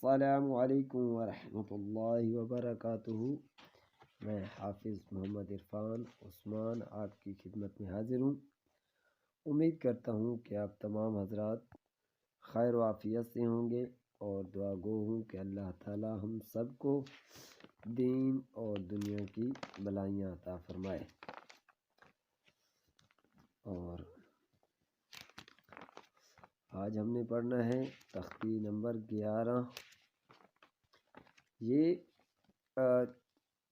السلام علیکم ورحمۃ اللہ وبرکاتہ۔ میں حافظ محمد عرفان عثمان آپ کی خدمت میں حاضر ہوں۔ امید کرتا ہوں کہ آپ تمام حضرات خیر و عافیت سے ہوں گے اور دعا گو ہوں کہ اللہ تعالی ہم سب کو دین اور دنیا کی بلائیاں عطا فرمائے۔ اور آج ہم نے پڑھنا ہے تختی نمبر 11۔ یہ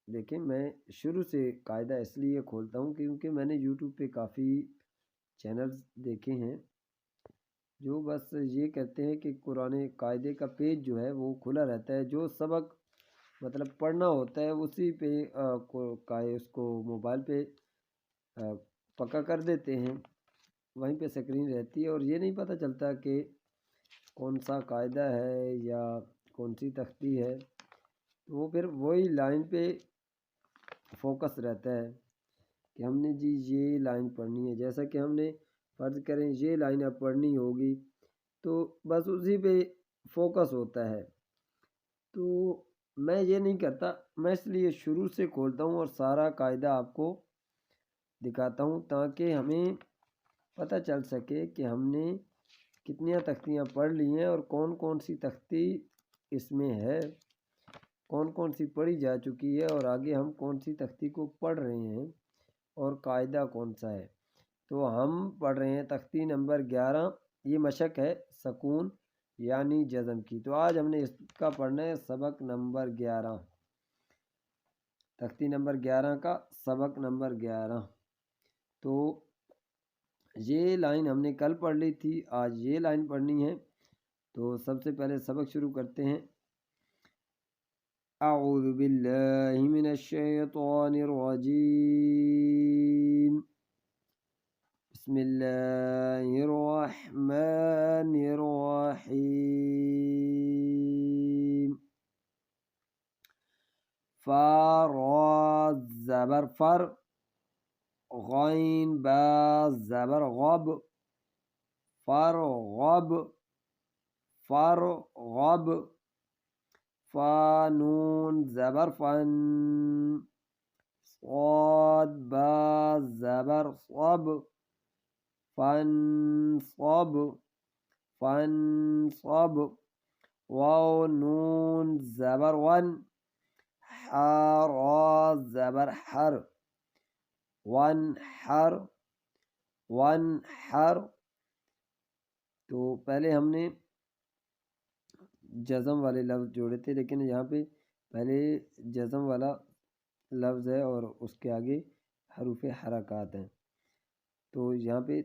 دیکھیں، میں شروع سے قاعدہ اس لیے کھولتا ہوں کیونکہ میں نے یوٹیوب پہ کافی چینلز دیکھے ہیں جو بس یہ کہتے ہیں کہ قرآن قاعدے کا پیج جو ہے وہ کھلا رہتا ہے، جو سبق مطلب پڑھنا ہوتا ہے اسی پہ اس کو موبائل پہ پکا کر دیتے ہیں، وہیں پہ سکرین رہتی ہے اور یہ نہیں پتہ چلتا کہ کون سا قاعدہ ہے یا کون سی تختی ہے، وہ پھر وہی لائن پہ فوکس رہتا ہے کہ ہم نے جی یہ لائن پڑھنی ہے۔ جیسا کہ ہم نے فرض کریں یہ لائن اب پڑھنی ہوگی تو بس اسی پہ فوکس ہوتا ہے۔ تو میں یہ نہیں کرتا، میں اس لیے شروع سے کھولتا ہوں اور سارا قاعدہ آپ کو دکھاتا ہوں تاکہ ہمیں پتہ چل سکے کہ ہم نے کتنی تختیاں پڑھ لی ہیں اور کون کون سی تختی اس میں ہے، کون کون سی پڑھی جا چکی ہے اور آگے ہم کون سی تختی کو پڑھ رہے ہیں اور قاعدہ کون سا ہے۔ تو ہم پڑھ رہے ہیں تختی نمبر 11۔ یہ مشق ہے سکون یعنی جزم کی۔ تو آج ہم نے اس کا پڑھنا ہے سبق نمبر 11، تختی نمبر 11 کا سبق نمبر 11۔ تو یہ لائن ہم نے کل پڑھ لی تھی، آج یہ لائن پڑھنی ہے۔ تو سب سے پہلے سبق شروع کرتے ہیں۔ اعوذ باللہ من الشیطان الرجیم، بسم اللہ الرحمن الرحیم۔ فا را زبر فر، غین با زبر غب، فر غب، فر غب۔ فا نون زبر فن، صاد با زبر صب، فن صب، فن صب۔ واو نون زبر ون، حا را زبر حر، ون حر، ون حر۔ تو پہلے ہم نے جزم والے لفظ جوڑے تھے، لیکن یہاں پہ پہلے جزم والا لفظ ہے اور اس کے آگے حروف حرکات ہیں۔ تو یہاں پہ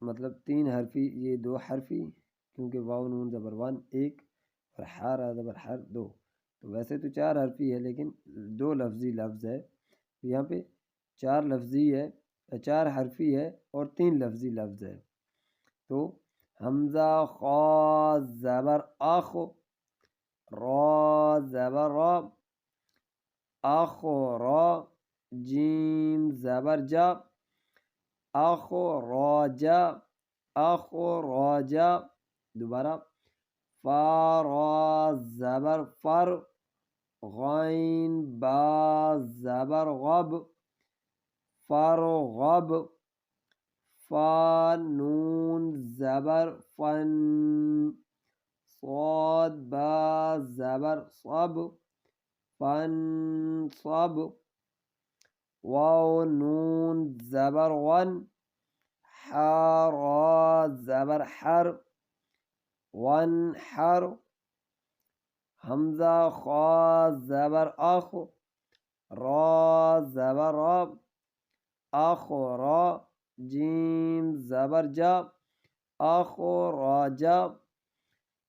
مطلب 3 حرفی، یہ 2 حرفی کیونکہ واو نون زبر ون ایک اور حا را زبر حر 2، تو ویسے تو 4 حرفی ہے لیکن 2 لفظی لفظ ہے۔ یہاں پہ 4 لفظی ہے، 4 حرفی ہے اور 3 لفظی لفظ ہے۔ تو حمزہ خا زبر آخ، را زبر را، آخ را، جیم زبر جا، آخ را جا، آخ را جا۔ دوبارہ فا را زبر فر، غین با زبر غب، فر غب۔ فا نون زبر فن، صاد با زبر صب، فن صب۔ واو نون زبر ون، حا را زبر حر، ون حر۔ حمزہ خا زبر آخ، را زبر را، آخ را، جیم زبر جا، آخ را جا۔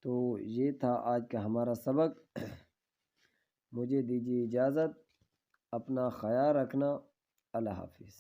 تو یہ تھا آج کا ہمارا سبق۔ مجھے دیجیے اجازت، اپنا خیال رکھنا، اللہ حافظ۔